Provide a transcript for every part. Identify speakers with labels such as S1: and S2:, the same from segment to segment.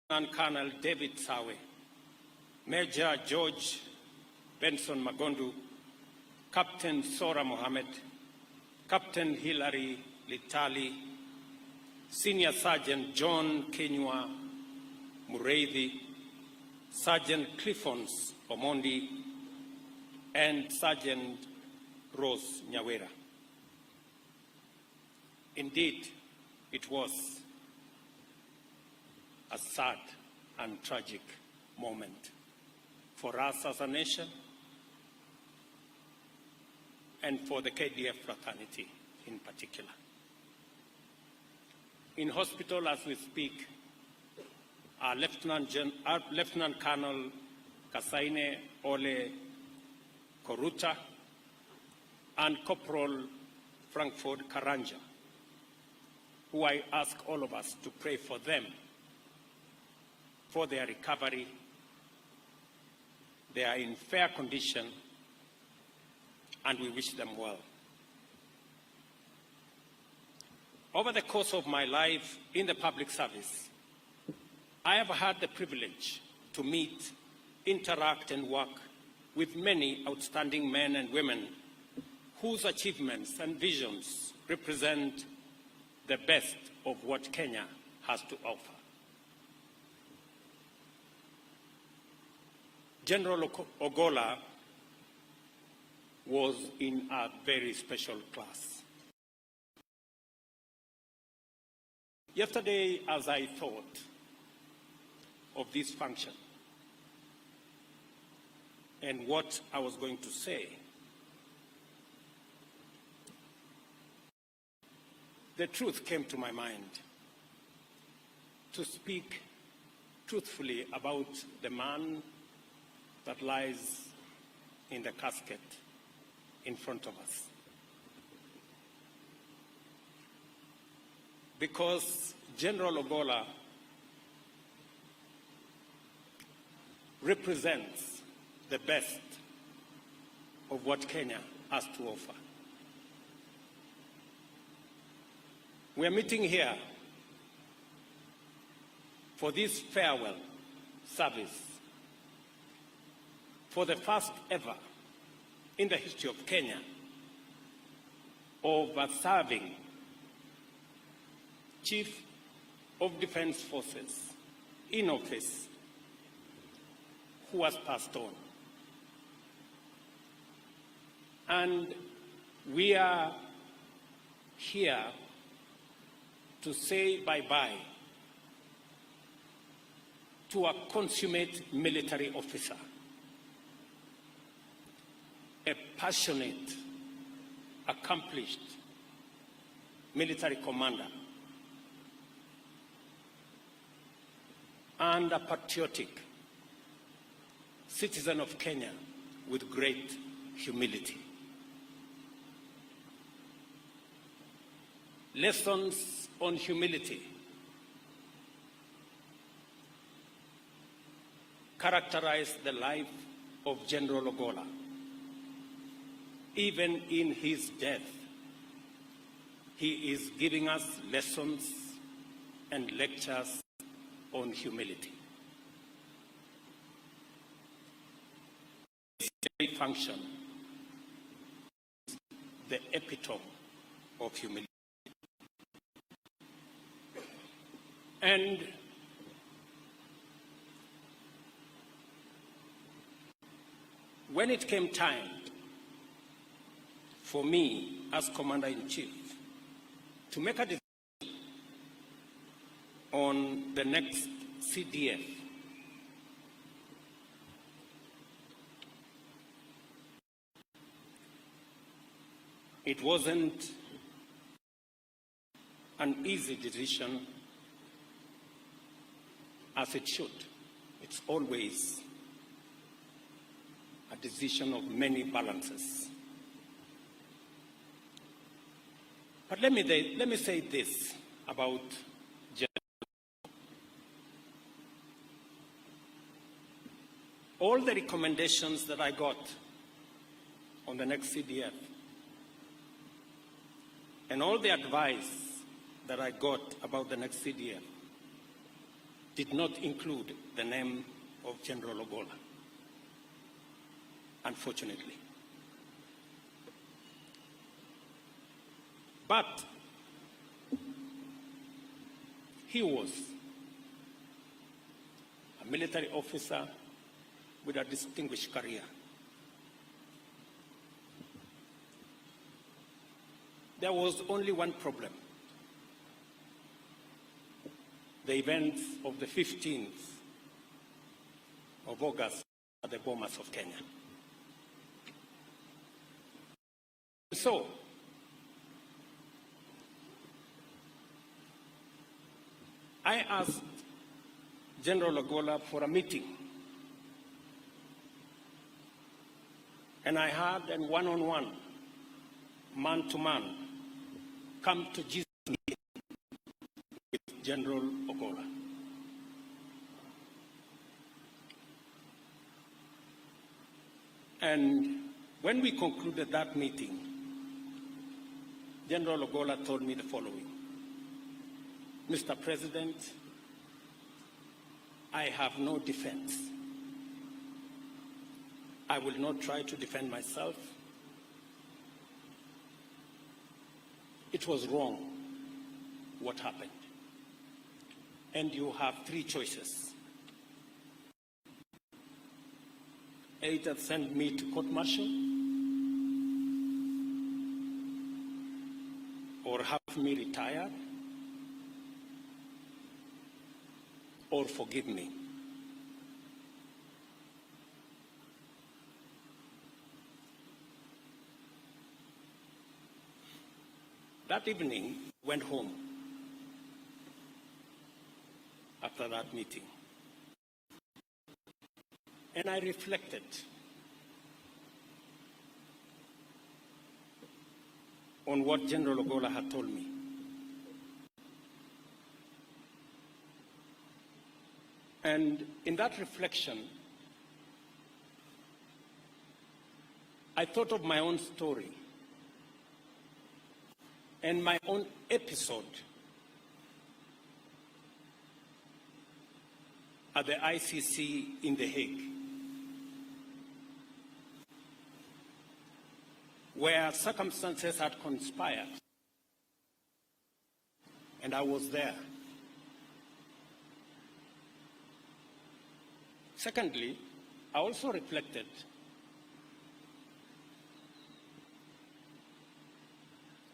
S1: Lieutenant Colonel David Sawe, Major George Benson Magondu, Captain Sora Mohammed, Captain Hilary Litali, Senior Sergeant John Kenywa Mureithi, Sergeant Cliffons Omondi, and Sergeant Rose Nyawera. Indeed, it was a sad and tragic moment for us as a nation and for the KDF fraternity in particular. In hospital as we speak, our Lieutenant Colonel Kasaine Ole Koruta and Corporal Frankfurt Karanja, who I ask all of us to pray for them, for their recovery. They are in fair condition, and we wish them well. Over the course of my life in the public service, I have had the privilege to meet, interact, and work with many outstanding men and women whose achievements and visions represent the best of what Kenya has to offer. General Ogolla was in a very special class. Yesterday, as I thought of this function and what I was going to say, the truth came to my mind to speak truthfully about the man that lies in the casket in front of us. Because General Ogolla represents the best of what Kenya has to offer. We are meeting here for this farewell service for the first ever in the history of Kenya of a serving Chief of Defense Forces in office who has passed on. And we are here to say bye-bye to a consummate military officer, a passionate, accomplished military commander, and a patriotic citizen of Kenya with great humility. Lessons on humility characterize the life of General Ogolla. Even in his death, he is giving us lessons and lectures on humility. This function is the epitome of humility. And when it came time for me as Commander-in-Chief to make a decision on the next CDF, it wasn't an easy decision as it should. It's always a decision of many balances. But let me say this about all the recommendations that I got on the next CDF and all the advice that I got about the next CDF did not include the name of General Ogolla, unfortunately. But he was a military officer with a distinguished career. There was only one problem: the events of the 15th of August at the Bomas of Kenya. So, I asked General Ogolla for a meeting, and I had a one-on-one, man-to-man, come to Jesus meeting with General Ogolla. And when we concluded that meeting, General Ogolla told me the following: Mr. President, I have no defense. I will not try to defend myself. It was wrong what happened. And you have three choices. Either send me to court-martial, or have me retired, or forgive me. That evening, went home after that meeting, and I reflected on what General Ogolla had told me. And in that reflection, I thought of my own story and my own episode at the ICC in The Hague, where circumstances had conspired, and I was there. Secondly, I also reflected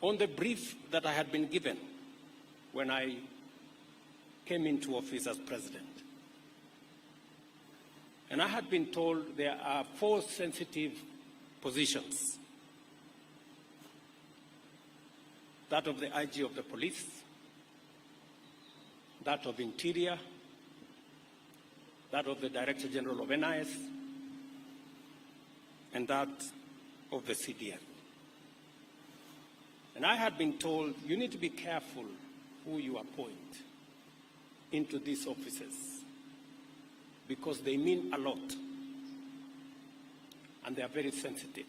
S1: on the brief that I had been given when I came into office as president. And I had been told there are 4 sensitive positions: that of the IG of the police, that of Interior, that of the Director General of NIS, and that of the CDF. And I had been told, you need to be careful who you appoint into these offices, because they mean a lot, and they are very sensitive.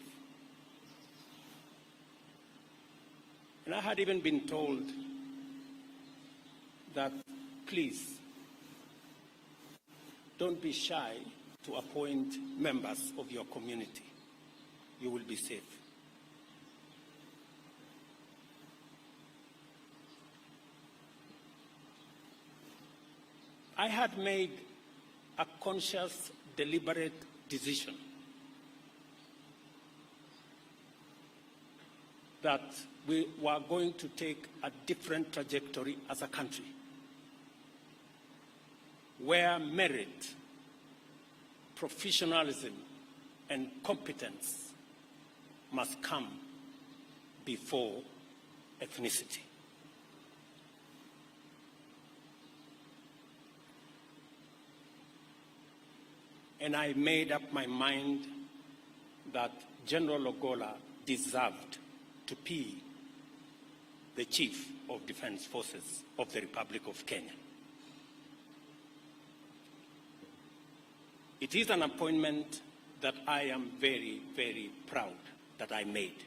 S1: And I had even been told that, please, don't be shy to appoint members of your community. You will be safe. I had made a conscious, deliberate decision that we were going to take a different trajectory as a country, where merit, professionalism, and competence must come before ethnicity. And I made up my mind that General Ogolla deserved to be the Chief of Defense Forces of the Republic of Kenya. It is an appointment that I am very, very proud that I made.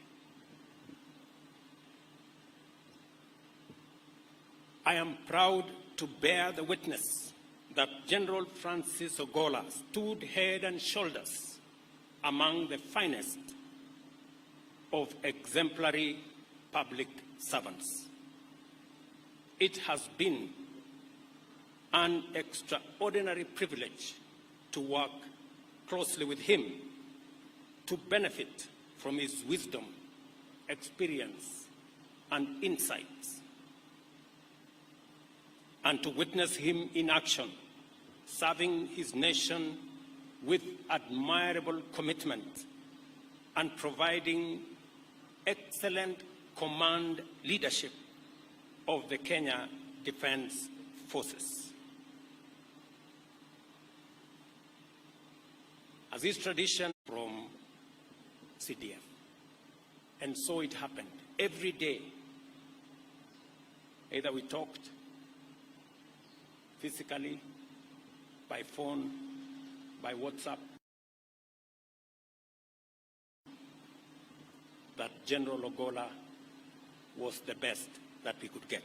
S1: I am proud to bear the witness that General Francis Ogolla stood head and shoulders among the finest of exemplary public servants. It has been an extraordinary privilege to work closely with him to benefit from his wisdom, experience, and insights, and to witness him in action, serving his nation with admirable commitment and providing excellent command leadership of the Kenya Defence Forces. As is tradition from CDF, and so it happened. Every day, either we talked physically, by phone, by WhatsApp, that General Ogolla was the best that we could get.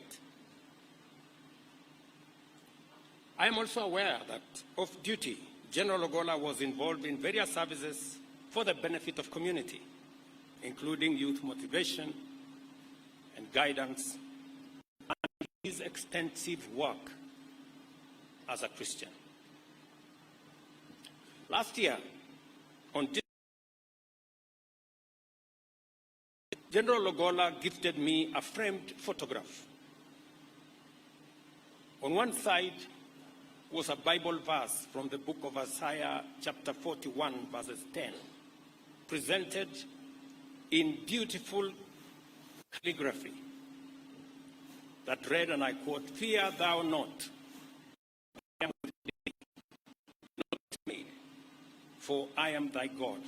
S1: I am also aware that off-duty, General Ogolla was involved in various services for the benefit of community, including youth motivation and guidance, and his extensive work as a Christian. Last year, on General Ogolla gifted me a framed photograph. On one side was a Bible verse from the book of Isaiah, chapter 41, verses 10, presented in beautiful calligraphy that read, and I quote, "Fear thou not, I am with thee, not dismayed, for I am thy God.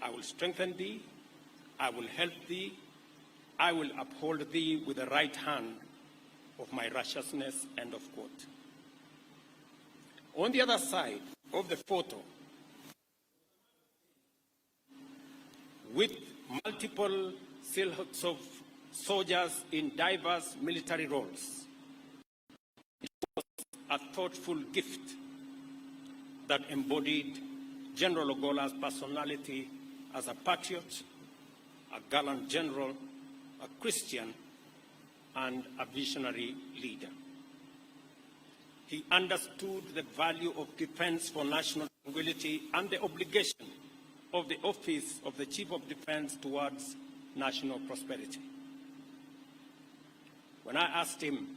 S1: I will strengthen thee, I will help thee, I will uphold thee with the right hand of my righteousness," end of quote. On the other side of the photo, with multiple silhouettes of soldiers in diverse military roles, it was a thoughtful gift that embodied General Ogolla's personality as a patriot, a gallant general, a Christian, and a visionary leader. He understood the value of defense for national tranquility and the obligation of the office of the Chief of Defense towards national prosperity. When I asked him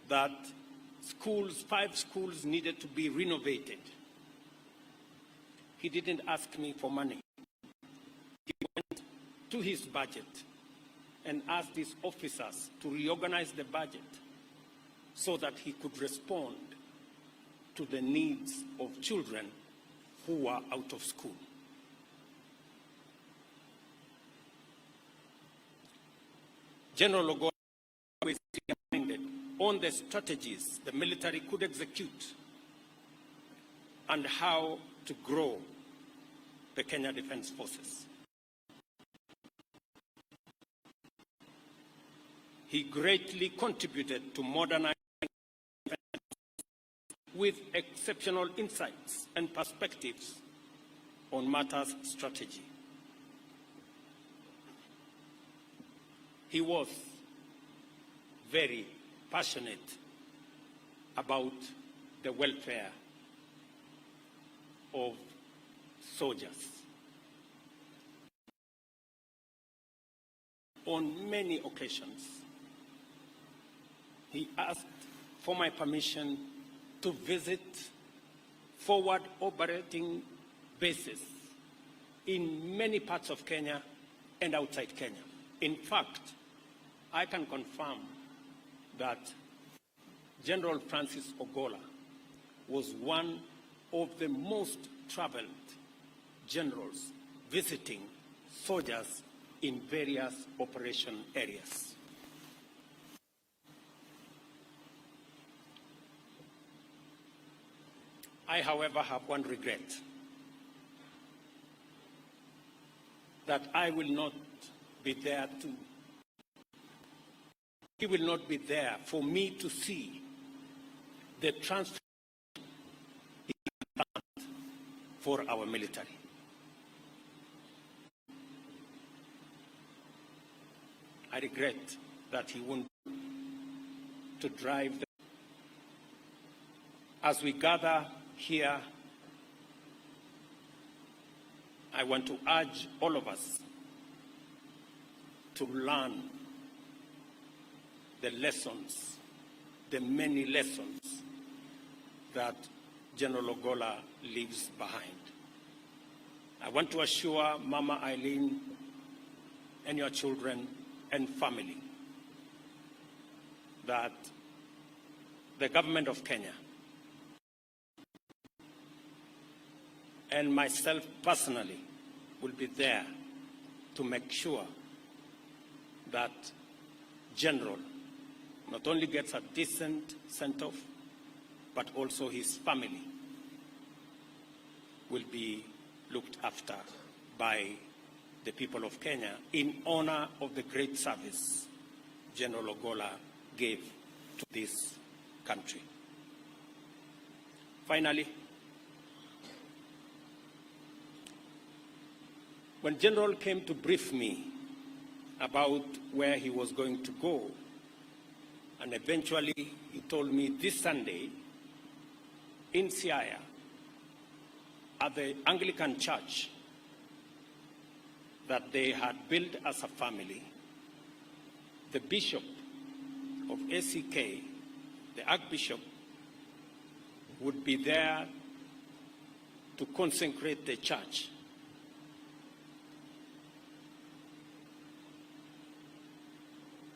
S1: that 5 schools needed to be renovated, he didn't ask me for money. He went to his budget and asked his officers to reorganize the budget so that he could respond to the needs of children who were out of school. General Ogolla was reminded on the strategies the military could execute and how to grow the Kenya Defence Forces. He greatly contributed to modernizing with exceptional insights and perspectives on matters strategy. He was very passionate about the welfare of soldiers. On many occasions, he asked for my permission to visit forward operating bases in many parts of Kenya and outside Kenya. In fact, I can confirm that General Francis Ogolla was one of the most traveled generals visiting soldiers in various operation areas. I, however, have one regret, that I will not be there to he will not be there for me to see the transformation for our military. I regret that he won't to drive the... As we gather here, I want to urge all of us to learn the lessons, the many lessons that General Ogolla leaves behind. I want to assure Mama Eileen and your children and family that the government of Kenya and myself personally will be there to make sure that General not only gets a decent send-off, but also his family will be looked after by the people of Kenya in honor of the great service General Ogolla gave to this country. Finally, when General came to brief me about where he was going to go, and eventually he told me this Sunday in Siaya at the Anglican Church that they had built as a family, the Bishop of ACK, the Archbishop, would be there to consecrate the church.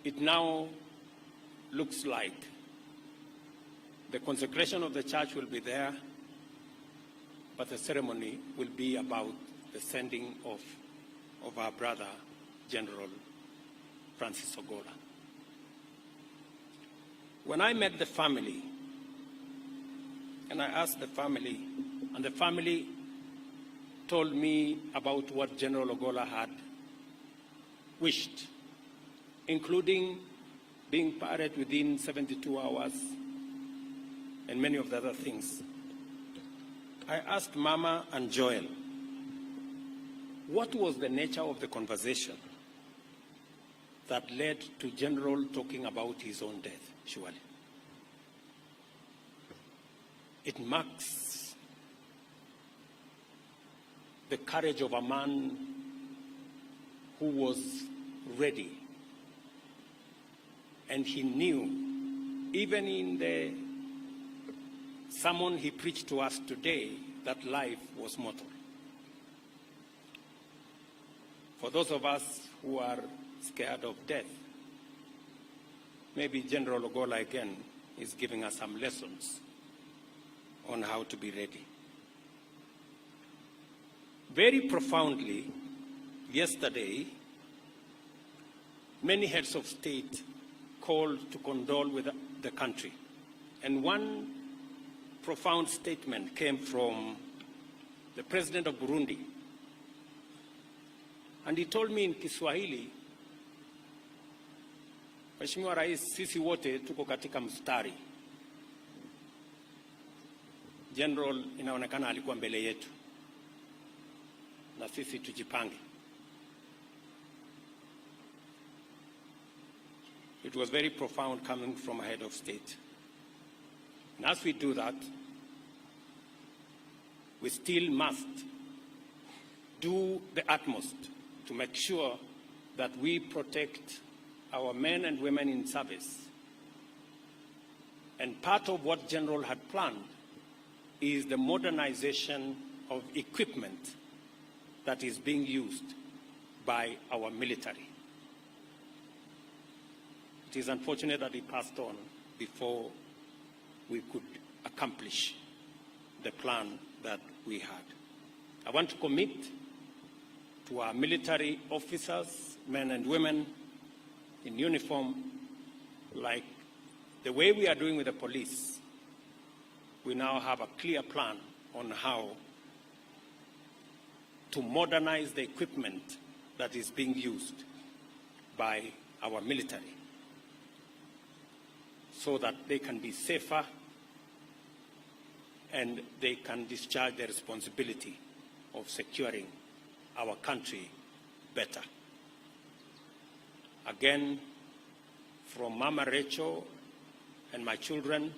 S1: It now looks like the consecration of the church will be there, but the ceremony will be about the sending of our brother, General Francis Ogolla. When I met the family, and I asked the family, and the family told me about what General Ogolla had wished, including being buried within 72 hours and many of the other things. I asked Mama and Joel, what was the nature of the conversation that led to General talking about his own death, surely? It marks the courage of a man who was ready. And he knew, even in the sermon he preached to us today, that life was mortal. For those of us who are scared of death, maybe General Ogolla again is giving us some lessons on how to be ready. Very profoundly, yesterday, many heads of state called to condole with the country. And one profound statement came from the president of Burundi. And he told me in Kiswahili, Mheshimiwa Rais, sisi wote tuko katika mstari. General inaonekana alikuwa mbele yetu. Na sisi tujipange. It was very profound coming from a head of state. And as we do that, we still must do the utmost to make sure that we protect our men and women in service. And part of what General had planned is the modernization of equipment that is being used by our military. It is unfortunate that he passed on before we could accomplish the plan that we had. I want to commit to our military officers, men and women in uniform, like the way we are doing with the police. We now have a clear plan on how to modernize the equipment that is being used by our military. so that they can be safer and they can discharge their responsibility of securing our country better. Again, from Mama Rachel and my children,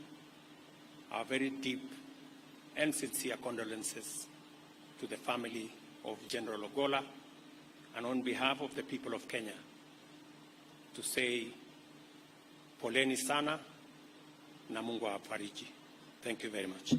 S1: our very deep and sincere condolences to the family of General Ogolla, and on behalf of the people of Kenya, to say poleni sana na Mungu awafariji. Thank you very much.